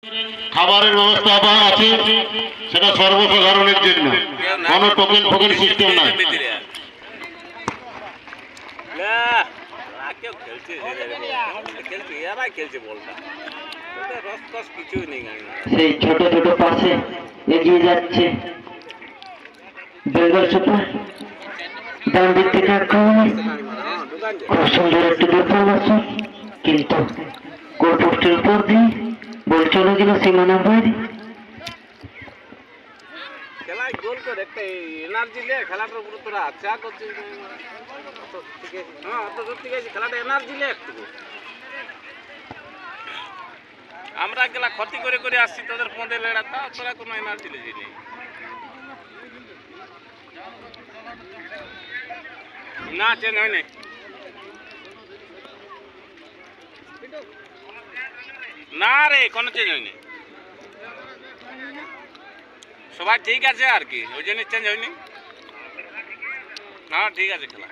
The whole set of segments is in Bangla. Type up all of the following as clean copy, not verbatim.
খাবারের ব্যবস্থা আছে, সেটা সর্বসাধারণের জন্য, কোনো টোকেন ফোকেন সিস্টেম নাই। সেই ছোট ছোট পাশে এগিয়ে যাচ্ছে বেঙ্গল সুপার। ডান দিক থেকে আক্রমণে খুব সুন্দর একটি দোকান আছে, কিন্তু গোলপোস্টের উপর দিয়ে বল চলে গেল সীমানার বাইরে। খেলায় গোল করে একটা এনার্জি লে খেলাটার উপর তোরা চা করছিস। হ্যাঁ, অত দূর থেকে খেলাটা এনার্জি লে একটু। আমরা গেলা ক্ষতি করে করে আসছি তোদের পদে লেড়া, তা তোরা কোনো এনার্জি লেজি নেই। না চেঞ্জ হয় নাই, না রে কোনো চেঞ্জ হয়নি, সবাই ঠিক আছে আর কি, ওই জন্য চেঞ্জ হয়নি। হ্যাঁ ঠিক আছে খেলা।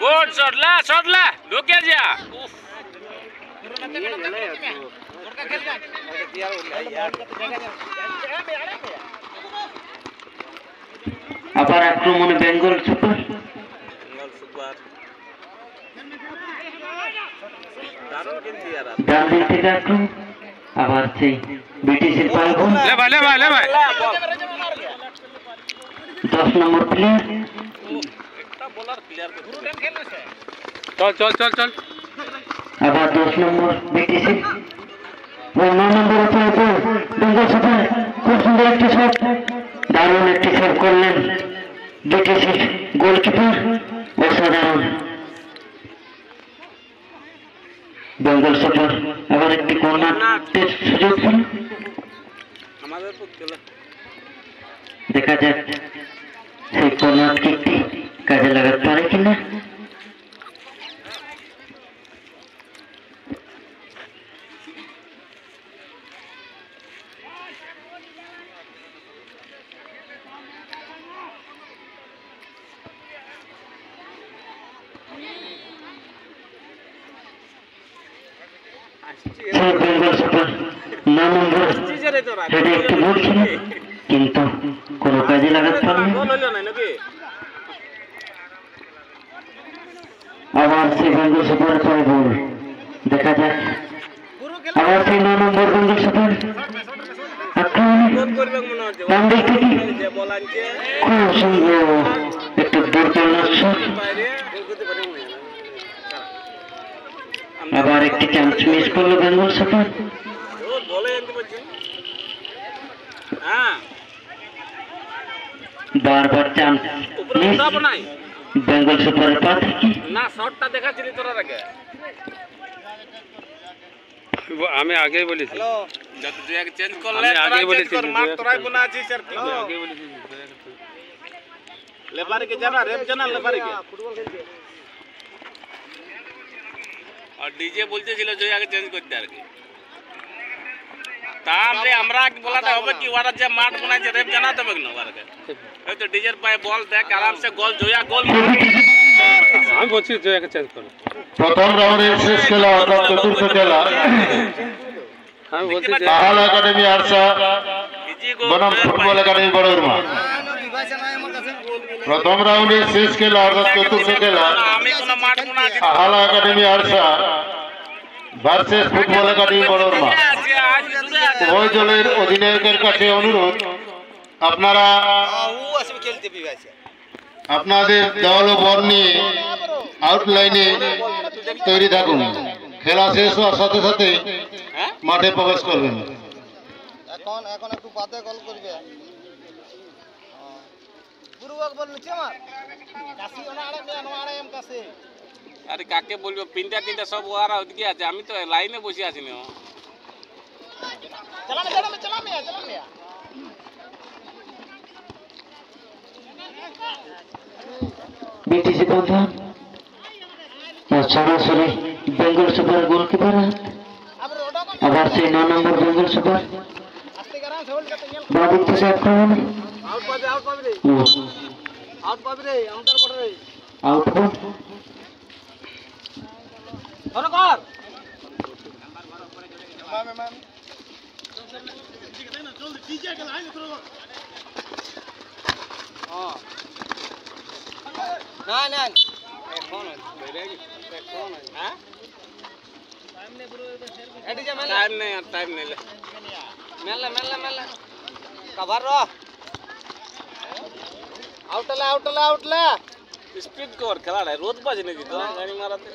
গুড শটলা ঢুকে যা। আবার আক্রমণে বেঙ্গল সুপার। ডান দিক থেকে আক্রমণ, আবার সেই ব্রিটিশের পায়ে বল। 10 নম্বর প্লেয়ার। চল আবার 10 নম্বর ব্রিটিশের 9 নম্বর পায়ে বল। বেঙ্গল সুপার খুব সুন্দর একটি শট, দারুণ একটি শট করলেন ব্রিটিশের গোলকিপার, অসাধারণ। বেঙ্গল সুপার আবার একটি কর্নারের সুযোগ ছিল, দেখা যাক সেই কর্নার কিকটি কাজে লাগাতে পারে কিনা। বেঙ্গল সুপার 9 নম্বর হেডে একটি বল ছিল, কিন্তু কোনো কাজে লাগাতে পারেনি। আবার সেই বেঙ্গল সুপার পায়ে বল, দেখা যাক আবার সেই 9 নম্বর বেঙ্গল সুপার আক্রমণে ডান দিক থেকে খুব সুন্দর একটু দুর্বল শট। আবার একটি চান্স মিস করলো বেঙ্গল সুপার। বারবার চান্স মিস বেঙ্গল সুপারের পা থেকে। না শটটা দেখাচ্ছিলি তোরা আগে, আমি আগেই বলেছি যত দুই আগে চেঞ্জ করলে আগেই বলেছি মার তোরাই গুনা আছিস আর কি আগেই বলেছি। লেবারে কে জানা রেপ জানা লেবারে কে ফুটবল খেলছে, আর ডিজে বলতেছিল যে আগে চেঞ্জ করতে আর কি। তাহলে আমরা বলাটা হবে কি ওরা যে মাঠ বানাইছে রেপ জানাতে হবে না ওরাকে। হয়তো ডিজের পায়ে বল দেখ আরামসে গোল জয়া গোল। আমি বলছি জয়াকে চেঞ্জ করো। প্রথম রাউন্ডের শেষ খেলা অর্থাৎ চতুর্থ খেলা আমি বলছি আহাল একাডেমি আরসা বনাম ফুটবল একাডেমি বড়ুরমা। প্রথম রাউন্ডের শেষ খেলা অর্থাৎ চতুর্থ খেলা Ahal academy Arsa versus football academy Barurma. উভয় দলের অধিনায়কের কাছে অনুরোধ, আপনারা আপনাদের দল ও বল নিয়ে আউটলাইনে তৈরি থাকুন। খেলা শেষ হওয়ার সাথে সাথে মাঠে প্রবেশ করবেন। এখন একটু বাদে কল করবে। আরে কাকে বলবো, পিনটা তিনটা সব ওরা ওদিকে আছে, আমি তো লাইনে বসে আছি না। ব্রিটিশ বন্ধন সরাসরি বেঙ্গল সুপার গোলকিপার, আবার সেই 9 নম্বর বেঙ্গল সুপার বাদিক থেকে আক্রমণ। আউট टाइम नहीं यार, टाइम नहीं ले मेला कवर रो आउटला स्पीड कवर खेला है रोज बजने दी तो गाड़ी मारते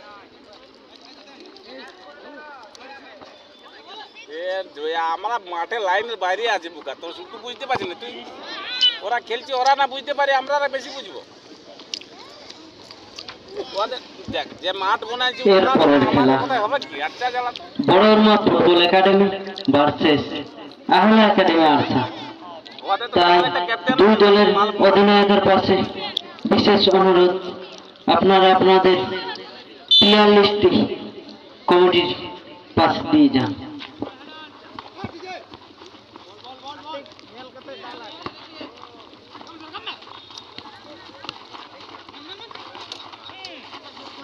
এর জয়া আমরা মাঠে লাইনের বাইরে আছি বুকা তোর শুধু বুঝতে পারছিস না তুই ওরা খেলছে ওরা না বুঝতে পারে আমরা বেশি বুঝবো ওদের দেখ যে মাঠ বানাইছে ওরা আমাদের কোথায় হবে কি আচ্ছা জ্বালা Barorma football academy versus Ahla academy Arsa ওদের তো তাই ক্যাপ্টেন দুই দলের অধিনায়কের পাশে বিশেষ অনুরোধ আপনারা আপনাদের প্লেয়ার লিস্টটি কমিটির পাশে দিয়ে যান।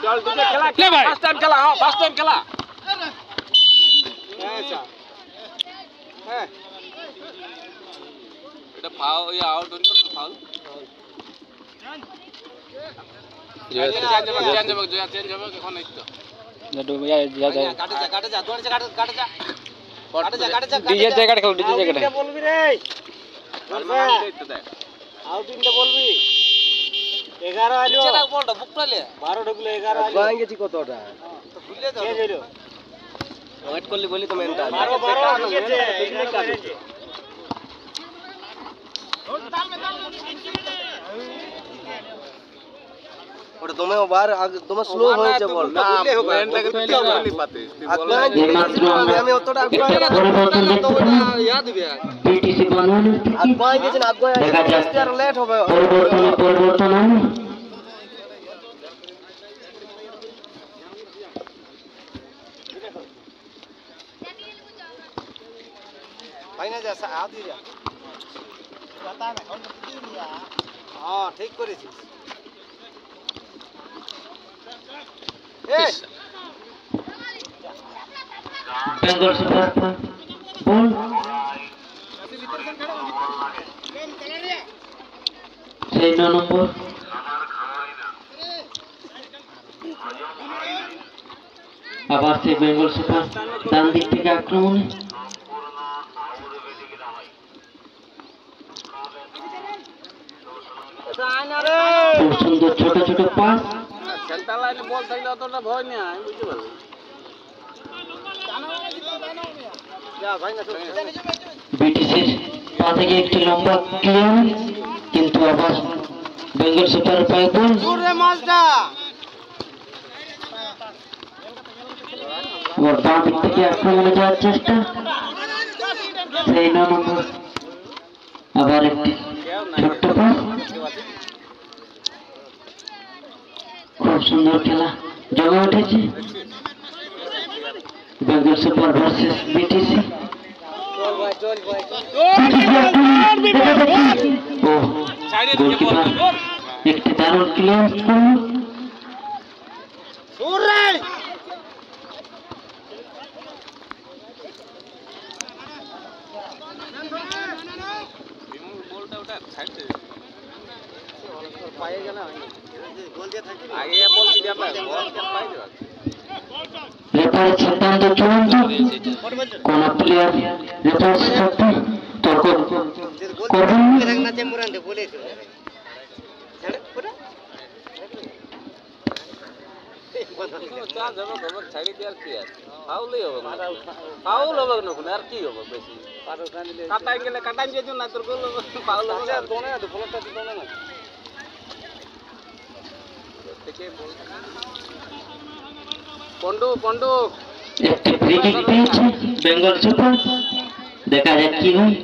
चल तुझे खेला ले भाई फर्स्ट टाइम खेला हां फर्स्ट टाइम खेला ऐसा है এটা ফাউল ইয়া আউট হলো ফাউল চেঞ্জ হবে এখন এই তো নটু ইয়া যা কাটে যা ডিজে জায়গা খেলো ডিজে জায়গা বলবি রে আউট ইনটা বলবি 11 আলো চেনা বলটা বুকটা লে 12 ঢুকলে 11 আলো গোয়াং গেছি কতটা তো ভুলে যাও কে গেল ওয়েট করলি বলি তো মেনটা 12 ঢুকেছে 11 কাটেছে ওটা তুমি বার তোমার স্লো হয়েছে বল না ভুলে হবে এন্ডটাকে তুই বলনি পাতে আমি অতটা পরিবর্তন তো দেখতে ইয়াদ দিবে বিটিসি বানানোর আগুয়া গেছেন আগুয়া দেখা যাক আর লেট হবে পরিবর্তন আনে ভাইনা যা আ দি যা पता है कौन कितनी लिया হ্যাঁ ঠিক করেছিস বেঙ্গল সুপার বল সেই 9 নম্বর আবার সেই বেঙ্গল সুপার ডান দিক থেকে আক্রমণে খুব সুন্দর ছোট ছোট পাস সেন্টার লাইনে বল থাকলে অতটা ভয় নেই আমি বুঝতে পারছি যা ভাই না বিটিসির পা থেকে একটি লম্বা ক্লিয়ারেন্স কিন্তু আবার বেঙ্গল সুপার পায় বল জোরে মাছটা ওর বাঁ দিক থেকে আক্রমণে যাওয়ার চেষ্টা সেই 9 নম্বর আবার একটি ছোট্ট পাস খুব সুন্দর খেলা জমে উঠেছে বেঙ্গল সুপার ভার্সেস বিটিসি ও গোলকিপার একটি দারুণ ক্লিয়ারেন্স করল বলটা ওটা সাইড দে পায়ে গেল গোল দিয়ে থাকি আগে বল কি যাবে বল পাই যাবে রেফারি সিদ্ধান্ত চূড়ান্ত কোন প্লেয়ার রেফারির সাথে তর্ক করবেন না না চেম্বুরান দে বলে ছাড় পুরো চা যাবে খবর ছাড়ি দেওয়ার কি আছে ফাউলই হবে ফাউল হবে না কোনো আর কি হবে বেশি কাটাই গেলে কাটাই যেত না তোর গোল ফাউল হবে দোনে না বলটা দোনে না থেকে বল পন্ডু একটি ফ্রি কিক পেয়েছে বেঙ্গল সুপার দেখা যাক কি হয়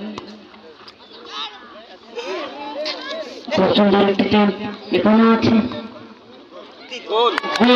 খুব সুন্দর একটি চান্স এখানে আছে গোল গোল